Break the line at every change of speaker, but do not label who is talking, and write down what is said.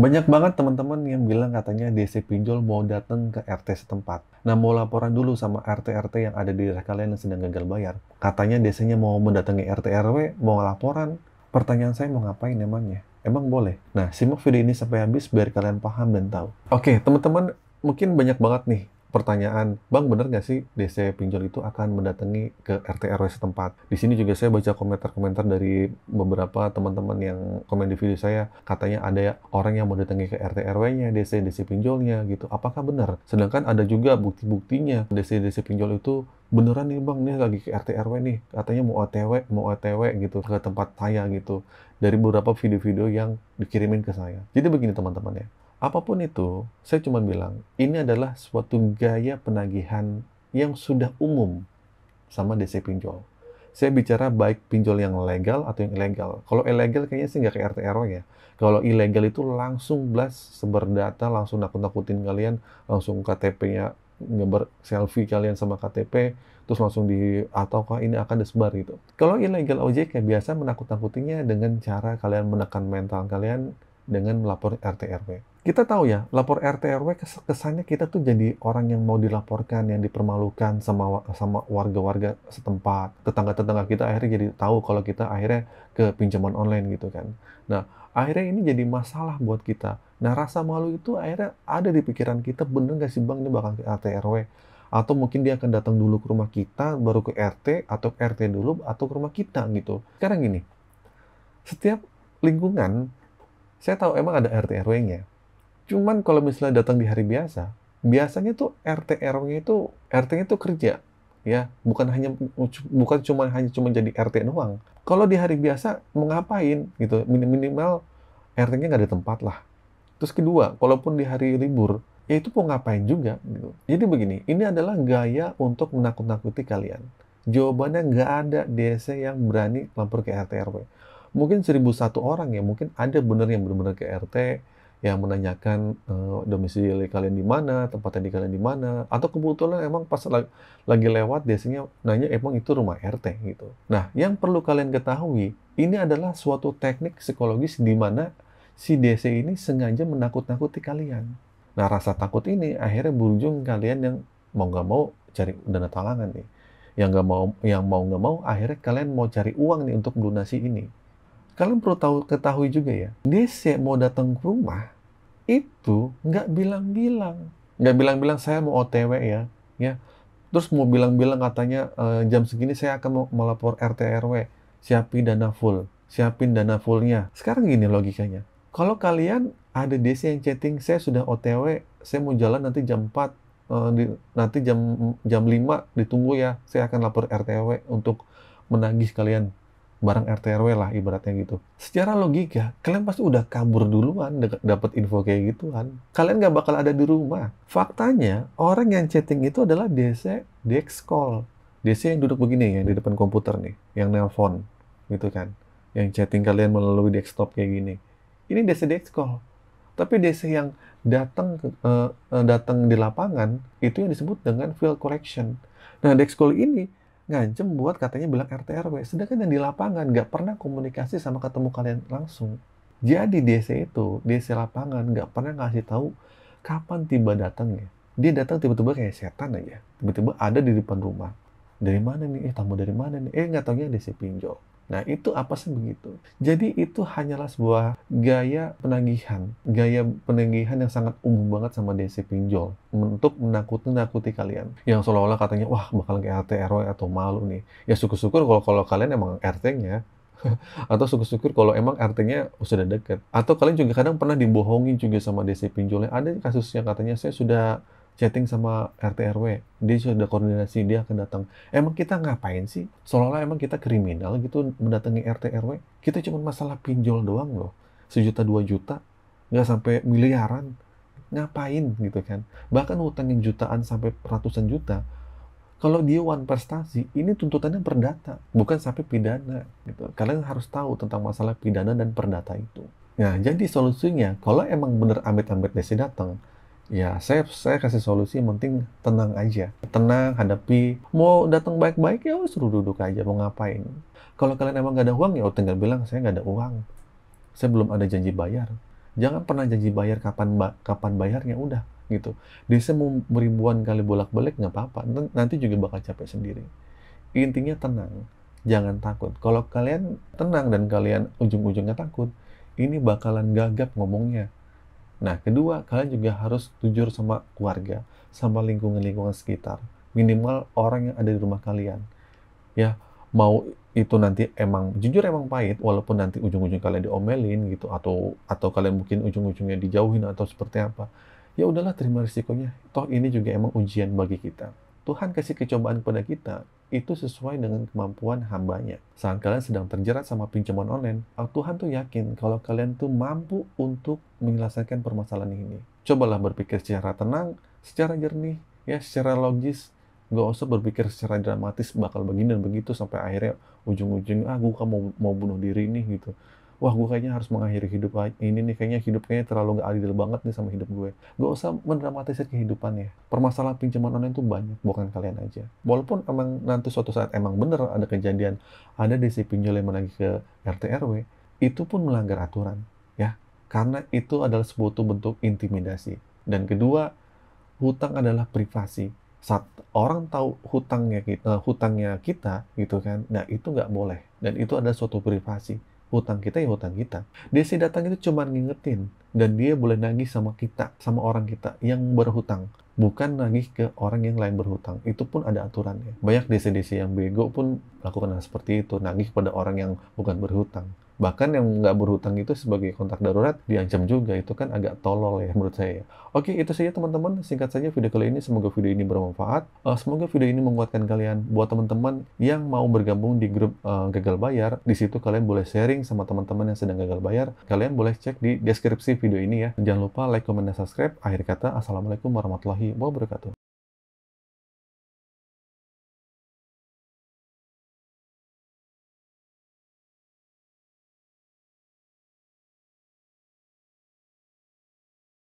Banyak banget teman-teman yang bilang katanya DC pinjol mau datang ke RT setempat. Nah, mau laporan dulu sama RT-RT yang ada di daerah kalian yang sedang gagal bayar. Katanya DC-nya mau mendatangi RT-RW, mau laporan. Pertanyaan saya mau ngapain emangnya? Emang boleh? Nah, simak video ini sampai habis biar kalian paham dan tahu. Oke, teman-teman, mungkin banyak banget nih pertanyaan, Bang, bener nggak sih DC pinjol itu akan mendatangi ke RT RW setempat? Di sini juga saya baca komentar-komentar dari beberapa teman-teman yang komen di video saya, katanya ada orang yang mau datangi ke RT RW-nya, DC pinjolnya gitu. Apakah benar? Sedangkan ada juga bukti-buktinya DC pinjol itu beneran nih Bang, nih lagi ke RT RW nih, katanya mau OTW gitu ke tempat saya gitu. Dari beberapa video-video yang dikirimin ke saya. Jadi begini teman-teman ya. Apapun itu, saya cuma bilang, ini adalah suatu gaya penagihan yang sudah umum sama DC pinjol. Saya bicara baik pinjol yang legal atau yang ilegal. Kalau ilegal kayaknya sih nggak ke RT RW ya. Kalau ilegal itu langsung blast, sebar data, langsung nakut-nakutin kalian, langsung KTP-nya, ngebar selfie kalian sama KTP, terus langsung ataukah ini akan disebar gitu. Kalau ilegal OJK biasa menakut-nakutinya dengan cara kalian menekan mental kalian dengan melapor RT RW. Kita tahu ya, lapor RT RW kesannya kita tuh jadi orang yang mau dilaporkan, yang dipermalukan sama warga-warga setempat. Tetangga-tetangga kita akhirnya jadi tahu kalau kita akhirnya ke pinjaman online gitu kan. Nah, akhirnya ini jadi masalah buat kita. Nah, rasa malu itu akhirnya ada di pikiran kita, bener nggak sih Bang ini bakal ke RT RW? Atau mungkin dia akan datang dulu ke rumah kita, baru ke RT, atau ke RT dulu, atau ke rumah kita gitu. Sekarang gini, setiap lingkungan, saya tahu emang ada RT RW-nya. Cuman kalau misalnya datang di hari biasa, biasanya tuh RT RW-nya itu RT-nya tuh kerja, ya, bukan cuma jadi RT doang. Kalau di hari biasa mau ngapain gitu, minimal RT-nya nggak ada tempat lah. Terus kedua, kalaupun di hari libur, ya itu mau ngapain juga gitu. Jadi begini, ini adalah gaya untuk menakut-nakuti kalian. Jawabannya nggak ada DC yang berani lapor ke RT RW. Mungkin 1.001 orang ya, mungkin ada bener yang benar-benar ke RT, yang menanyakan domisili kalian di mana, tempat tadi kalian di mana, atau kebetulan emang pas lagi lewat biasanya nanya emang itu rumah RT gitu. Nah, yang perlu kalian ketahui, ini adalah suatu teknik psikologis di mana si DC ini sengaja menakut-nakuti kalian. Nah, rasa takut ini akhirnya berujung kalian yang mau nggak mau cari dana talangan nih. Yang mau nggak mau akhirnya kalian mau cari uang nih untuk melunasi ini. Kalian perlu ketahui juga ya, DC mau datang ke rumah, itu nggak bilang-bilang. Nggak bilang-bilang, saya mau OTW ya. Terus mau bilang-bilang katanya, jam segini saya akan mau melapor RT RW, siapin dana fullnya. Sekarang gini logikanya, kalau kalian ada DC yang chatting, saya sudah OTW, saya mau jalan nanti jam 4, nanti jam 5 ditunggu ya, saya akan lapor RT RW untuk menagih kalian barang RT RW lah ibaratnya gitu. Secara logika, kalian pasti udah kabur duluan dapat info kayak gituan. Kalian nggak bakal ada di rumah. Faktanya, orang yang chatting itu adalah DC Dex call. DC yang duduk begini ya di depan komputer nih, yang nelpon gitu kan. Yang chatting kalian melalui desktop kayak gini. Ini DC Dex call. Tapi DC yang datang di lapangan itu yang disebut dengan field correction. Nah, Dex call ini ngancem buat katanya bilang RT RW. Sedangkan yang di lapangan nggak pernah komunikasi sama ketemu kalian langsung. Jadi DC lapangan nggak pernah ngasih tahu kapan tiba datangnya. Dia datang tiba-tiba kayak setan aja. Tiba-tiba ada di depan rumah. Dari mana nih? Tamu dari mana nih? Nggak taunya DC pinjol. Nah, itu apa sih begitu? Jadi itu hanyalah sebuah gaya penagihan yang sangat umum banget sama DC pinjol untuk menakut-nakuti kalian. Yang seolah-olah katanya, wah bakal ke RT RW atau malu nih. Ya syukur-syukur kalau kalian emang RT-nya. Atau syukur-syukur kalau emang RT-nya sudah deket. Atau kalian juga kadang pernah dibohongin juga sama DC pinjolnya. Ada kasus yang katanya saya sudah chatting sama RT RW, dia sudah koordinasi, dia akan datang. Emang kita ngapain sih? Seolah-olah emang kita kriminal gitu mendatangi RT RW. Kita cuma masalah pinjol doang loh. 1 juta, 2 juta, nggak sampai miliaran. Ngapain gitu kan? Bahkan hutang yang jutaan sampai ratusan juta, kalau dia one prestasi, ini tuntutannya perdata, bukan sampai pidana. Gitu. Kalian harus tahu tentang masalah pidana dan perdata itu. Nah, jadi solusinya, kalau emang bener amit-amit Desi datang, ya saya kasih solusi, yang penting tenang aja. Tenang, hadapi. Mau datang baik-baik, ya suruh duduk aja, mau ngapain. Kalau kalian emang nggak ada uang, ya tinggal bilang, saya nggak ada uang. Saya belum ada janji bayar. Jangan pernah janji bayar kapan bayarnya, udah gitu. DC mau ribuan kali bolak-balik nggak apa-apa, nanti juga bakal capek sendiri. Intinya tenang, jangan takut. Kalau kalian tenang dan kalian ujung-ujungnya takut, ini bakalan gagap ngomongnya. Nah, kedua, kalian juga harus jujur sama keluarga, sama lingkungan-lingkungan sekitar. Minimal orang yang ada di rumah kalian. Ya, mau itu nanti emang jujur emang pahit, walaupun nanti ujung-ujung kalian diomelin gitu, atau kalian mungkin ujung-ujungnya dijauhin atau seperti apa. Ya udahlah, terima risikonya. Toh ini juga emang ujian bagi kita. Tuhan kasih kecobaan kepada kita itu sesuai dengan kemampuan hambanya. Saat kalian sedang terjerat sama pinjaman online, Tuhan tuh yakin kalau kalian tuh mampu untuk menyelesaikan permasalahan ini. Cobalah berpikir secara tenang, secara jernih, ya secara logis. Nggak usah berpikir secara dramatis bakal begini dan begitu sampai akhirnya ujung-ujungnya gue mau bunuh diri nih gitu. Wah, gue kayaknya harus mengakhiri hidup ini nih, kayaknya terlalu nggak adil banget nih sama hidup gue. Gak usah mendramatisir kehidupannya. Permasalahan pinjaman online tuh banyak, bukan kalian aja. Walaupun emang nanti suatu saat emang bener ada kejadian, ada DC pinjol yang menagih ke RT RW, itu pun melanggar aturan, ya. Karena itu adalah sebuah bentuk intimidasi. Dan kedua, hutang adalah privasi. Saat orang tahu hutangnya kita gitu kan, nah itu nggak boleh. Dan itu adalah suatu privasi. Hutang kita ya hutang kita. Dia sih datang itu cuma ngingetin, dan dia boleh nagih sama kita, sama orang kita yang berhutang. Bukan nagih ke orang yang lain berhutang. Itu pun ada aturannya. Banyak DC-DC yang bego pun melakukan hal seperti itu, nagih pada orang yang bukan berhutang. Bahkan yang nggak berhutang itu sebagai kontak darurat diancam juga. Itu kan agak tolol ya menurut saya. Oke, itu saja teman-teman. Singkat saja video kali ini. Semoga video ini bermanfaat. Semoga video ini menguatkan kalian. Buat teman-teman yang mau bergabung di grup gagal bayar, di situ kalian boleh sharing sama teman-teman yang sedang gagal bayar. Kalian boleh cek di deskripsi video ini ya. Jangan lupa like, comment, dan subscribe. Akhir kata, assalamualaikum warahmatullahi wabarakatuh.